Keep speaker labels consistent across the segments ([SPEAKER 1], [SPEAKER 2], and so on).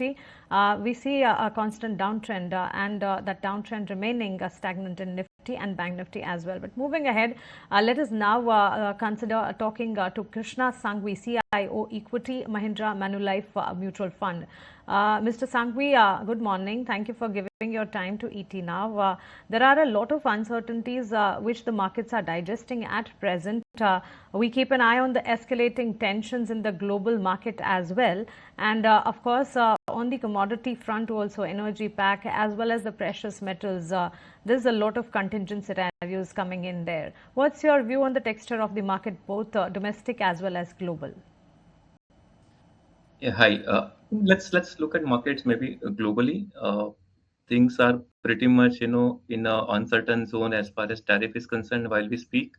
[SPEAKER 1] Nifty. We see a constant downtrend and that downtrend remaining stagnant in Nifty and Bank Nifty as well. But moving ahead, let us now consider talking to Krishna Sanghavi, CIO Equity, Mahindra Manulife Mutual Fund. Mr. Sanghavi, good morning. Thank you for giving your time to ET now. There are a lot of uncertainties which the markets are digesting at present. We keep an eye on the escalating tensions in the global market as well. And of course, on the commodity front also, energy pack as well as the precious metals, there's a lot of contingent scenarios coming in there. What's your view on the texture of the market, both domestic as well as global?
[SPEAKER 2] Yeah, hi. Let's look at markets maybe globally. Things are pretty much in a uncertain zone as far as tariff is concerned. While we speak,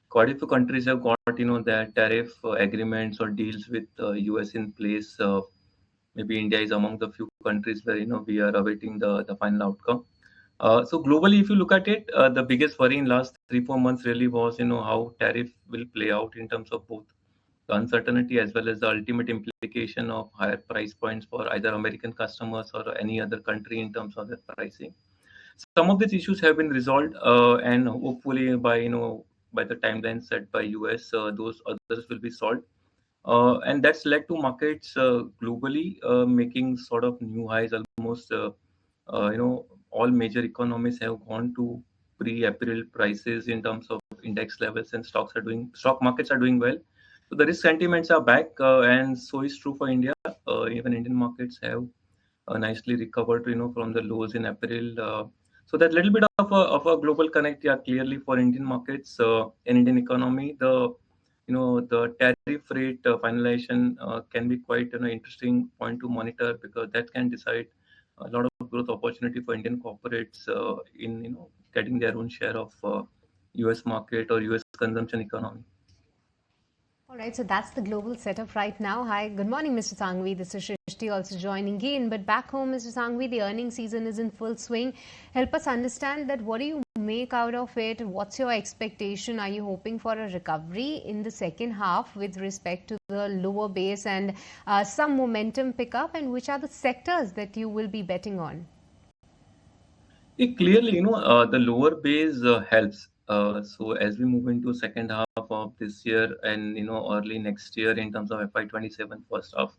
[SPEAKER 2] quite a few countries have got their tariff agreements or deals with US in place. Maybe India is among the few countries where we are awaiting the final outcome. So globally, if you look at it, the biggest worry in last 3-4 months really was how tariff will play out in terms of both the uncertainty as well as the ultimate implication of higher price points for either American customers or any other country in terms of their pricing. Some of these issues have been resolved, and hopefully by the timeline set by US, those others will be solved. And that's led to markets globally making sort of new highs almost. All major economies have gone to pre-April prices in terms of index levels, and stock markets are doing well. So the risk sentiments are back, and so is true for India. Even Indian markets have nicely recovered, from the lows in April. So that little bit of a global connect, yeah, clearly for Indian markets and Indian economy. The tariff rate finalization can be quite an interesting point to monitor, because that can decide a lot of growth opportunity for Indian corporates in getting their own share of US market or US consumption economy.
[SPEAKER 3] All right, so that's the global setup right now. Hi, good morning, Mr. Sanghavi. This is Shrishti also joining in. But back home, Mr. Sanghavi, the earnings season is in full swing. Help us understand that. What do you make out of it? What's your expectation? Are you hoping for a recovery in the second half with respect to the lower base and some momentum pickup? And which are the sectors that you will be betting on?
[SPEAKER 2] Clearly, the lower base helps. So as we move into second half of this year and early next year in terms of FY27 first half,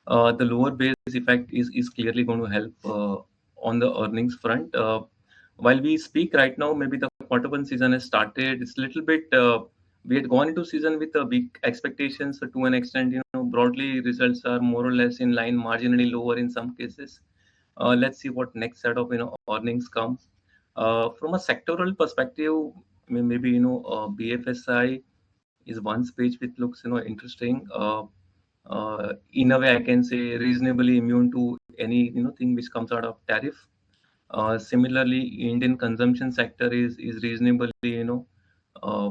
[SPEAKER 2] the lower base effect is clearly going to help on the earnings front. While we speak right now, maybe the quarter one season has started. It's a little bit. We had gone into season with big expectations, so to an extent. Broadly results are more or less in line, marginally lower in some cases. Let's see what next set of earnings come. From a sectoral perspective, maybe BFSI is one space which looks interesting. In a way, I can say reasonably immune to any thing which comes out of tariff. Similarly, Indian consumption sector is reasonably uh,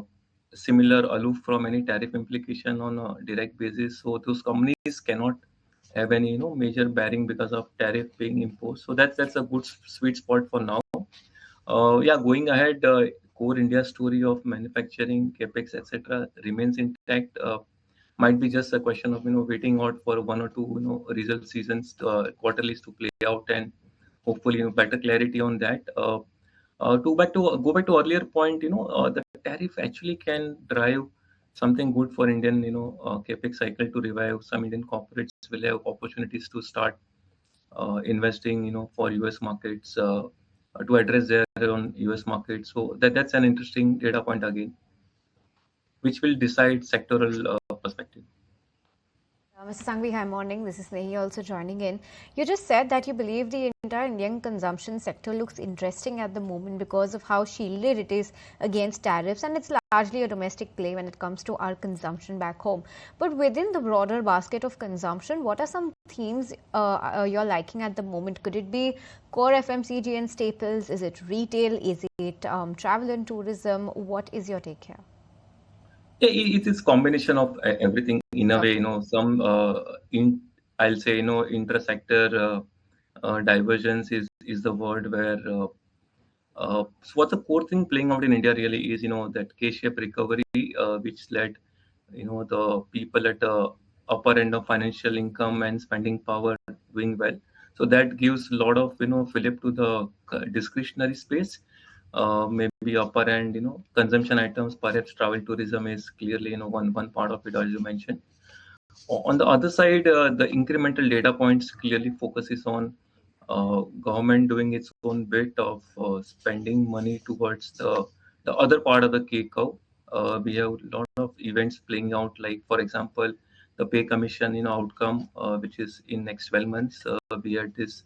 [SPEAKER 2] similar, aloof from any tariff implication on a direct basis. So those companies cannot have any major bearing because of tariff being imposed. So that's a good sweet spot for now. Yeah, going ahead, core India story of manufacturing, capex, etc. remains intact. Might be just a question of waiting out for one or two result seasons, quarterlies to play out, and hopefully better clarity on that. To go back to earlier point, the tariff actually can drive something good for Indian capex cycle to revive. Some Indian corporates will have opportunities to start investing for US markets, to address their own US markets. So that's an interesting data point again, which will decide sectoral perspective.
[SPEAKER 3] Mr. Sanghavi, hi morning. This is Nehi also joining in. You just said that you believe the entire Indian consumption sector looks interesting at the moment because of how shielded it is against tariffs, and it's largely a domestic play when it comes to our consumption back home. But within the broader basket of consumption, what are some themes you're liking at the moment? Could it be core FMCG and staples? Is it retail? Is it travel and tourism? What is your take here?
[SPEAKER 2] Yeah, it is combination of everything in a way. Some I'll say inter-sector divergence is the word where. So what's the core thing playing out in India really is that K-shaped recovery, which led the people at upper end of financial income and spending power doing well. So that gives a lot of fillip to the discretionary space. Maybe upper end consumption items, perhaps travel tourism is clearly one part of it, as you mentioned. On the other side, the incremental data points clearly focuses on government doing its own bit of spending money towards the other part of the K curve. We have a lot of events playing out, like for example, the pay commission outcome, which is in next 12 months. We had this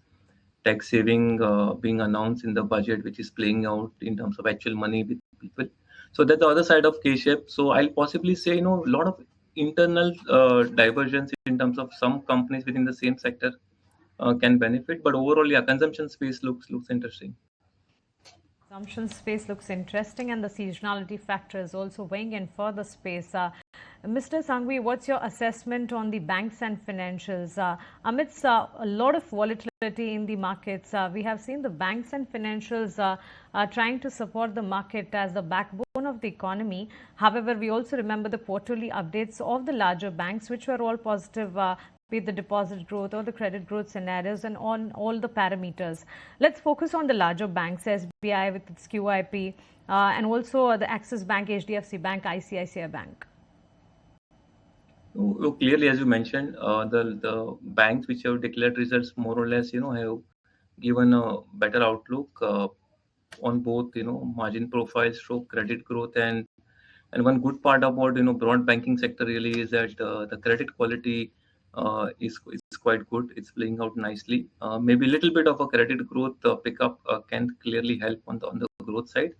[SPEAKER 2] tax saving being announced in the budget, which is playing out in terms of actual money with people. So that's the other side of K-shape. So I'll possibly say, a lot of internal divergence in terms of some companies within the same sector can benefit, but overall, yeah, consumption space looks interesting.
[SPEAKER 1] Consumption space looks interesting, and the seasonality factor is also weighing in for the space. Mr. Sanghavi, what's your assessment on the banks and financials? Amidst a lot of volatility in the markets, we have seen the banks and financials trying to support the market as the backbone of the economy. However, we also remember the quarterly updates of the larger banks, which were all positive. Be it the deposit growth or the credit growth scenarios and on all the parameters. Let's focus on the larger banks, SBI with its QIP, and also the Axis Bank, HDFC Bank, ICICI Bank.
[SPEAKER 2] Clearly, as you mentioned, the banks which have declared results more or less, have given a better outlook on both, margin profiles, stroke credit growth, and one good part about broad banking sector really is that the credit quality is quite good. It's playing out nicely. Maybe a little bit of a credit growth pickup can clearly help on the growth side.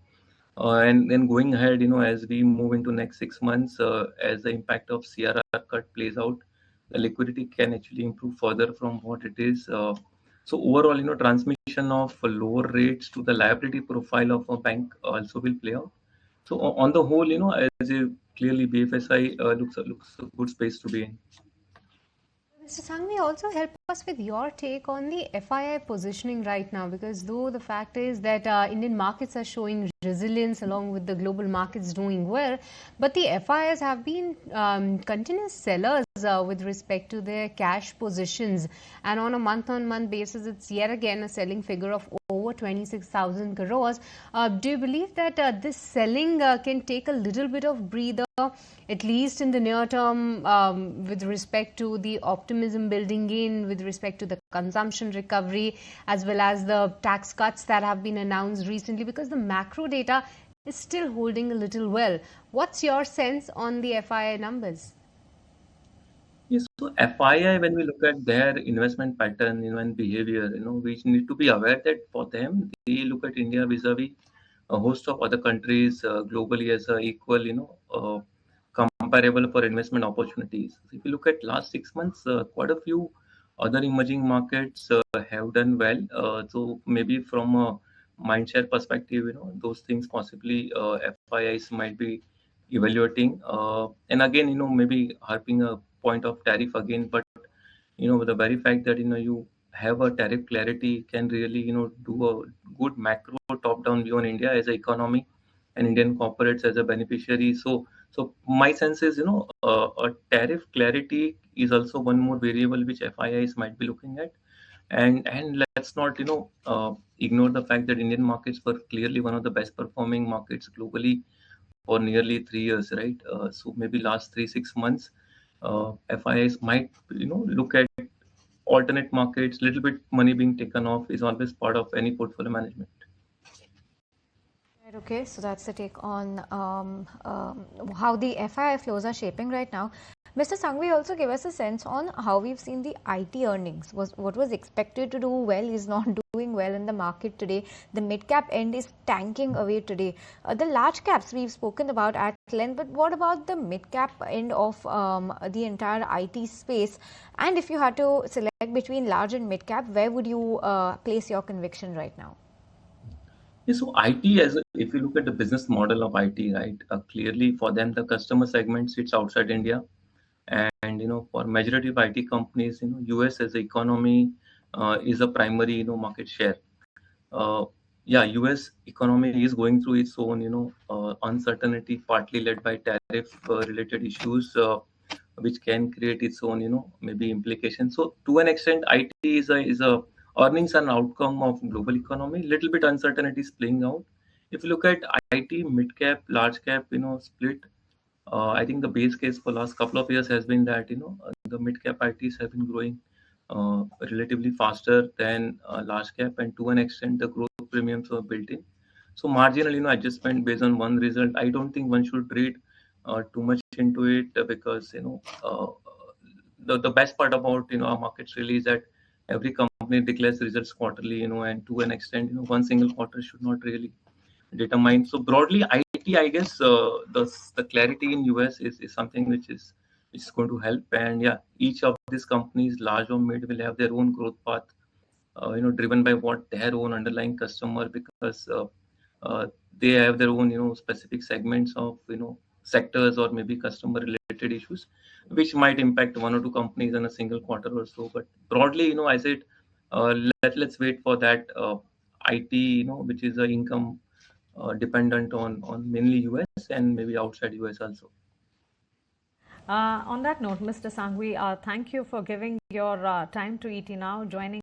[SPEAKER 2] And then going ahead, as we move into next 6 months, as the impact of CRR cut plays out, the liquidity can actually improve further from what it is. So overall, transmission of lower rates to the liability profile of a bank also will play out. So on the whole, as a clearly BFSI looks a good space to be in.
[SPEAKER 3] Mr. Sanghavi, also help us with your take on the FII positioning right now, because though the fact is that Indian markets are showing resilience along with the global markets doing well, but the FIIs have been continuous sellers with respect to their cash positions, and on a month-on-month basis, it's yet again a selling figure of over 26,000 crores. Do you believe that this selling can take a little bit of breather, at least in the near term, with respect to the optimism building in, with respect to the consumption recovery, as well as the tax cuts that have been announced recently, because the macro data is still holding a little well? What's your sense on the FII numbers?
[SPEAKER 2] Yes, so FII, when we look at their investment pattern, and behavior, we need to be aware that for them, they look at India vis-a-vis a host of other countries globally as a equal, comparable for investment opportunities. So if you look at last 6 months, quite a few other emerging markets have done well. So maybe from a mindshare perspective, those things possibly FIIs might be evaluating. And again, maybe harping a point of tariff again, but the very fact that you have a tariff clarity can really do a good macro top-down view on India as an economy and Indian corporates as a beneficiary. So my sense is a tariff clarity is also one more variable which FIIs might be looking at, and let's not ignore the fact that Indian markets were clearly one of the best performing markets globally for nearly 3 years, right? So maybe last 3-6 months, FIIs might look at alternate markets. Little bit money being taken off is always part of any portfolio management.
[SPEAKER 3] Right, okay, so that's the take on how the FII flows are shaping right now. Mr. Sanghavi also gave us a sense on how we've seen the IT earnings. What was expected to do well is not doing well in the market today. The mid-cap end is tanking away today. The large caps we've spoken about at length, but what about the mid-cap end of the entire IT space? And if you had to select between large and mid-cap, where would you place your conviction right now?
[SPEAKER 2] Yeah, so IT, if you look at the business model of IT, right, clearly for them the customer segment sits outside India, and for majority of IT companies, US as an economy is a primary market share. Yeah, US economy is going through its own uncertainty, partly led by tariff related issues. which can create its own, maybe implications. So to an extent, IT is a earnings and outcome of global economy. Little bit uncertainty is playing out. If you look at IT mid cap, large cap, split, I think the base case for last couple of years has been that the mid cap ITs have been growing relatively faster than large cap, and to an extent the growth premiums were built in. So marginal adjustment based on one result. I don't think one should read too much into it, because the best part about our markets really is that every company declares results quarterly, and to an extent one single quarter should not really determine. So broadly, IT, I guess, the clarity in US is something which is going to help. And yeah, each of these companies, large or mid, will have their own growth path, driven by what their own underlying customer, because uh, they have their own specific segments of sectors or maybe customer related issues, which might impact one or two companies in a single quarter or so. But broadly, I said, let's wait for that IT, which is a income dependent on mainly US and maybe outside US also.
[SPEAKER 1] On that note, Mr. Sanghavi, thank you for giving your time to ET Now, joining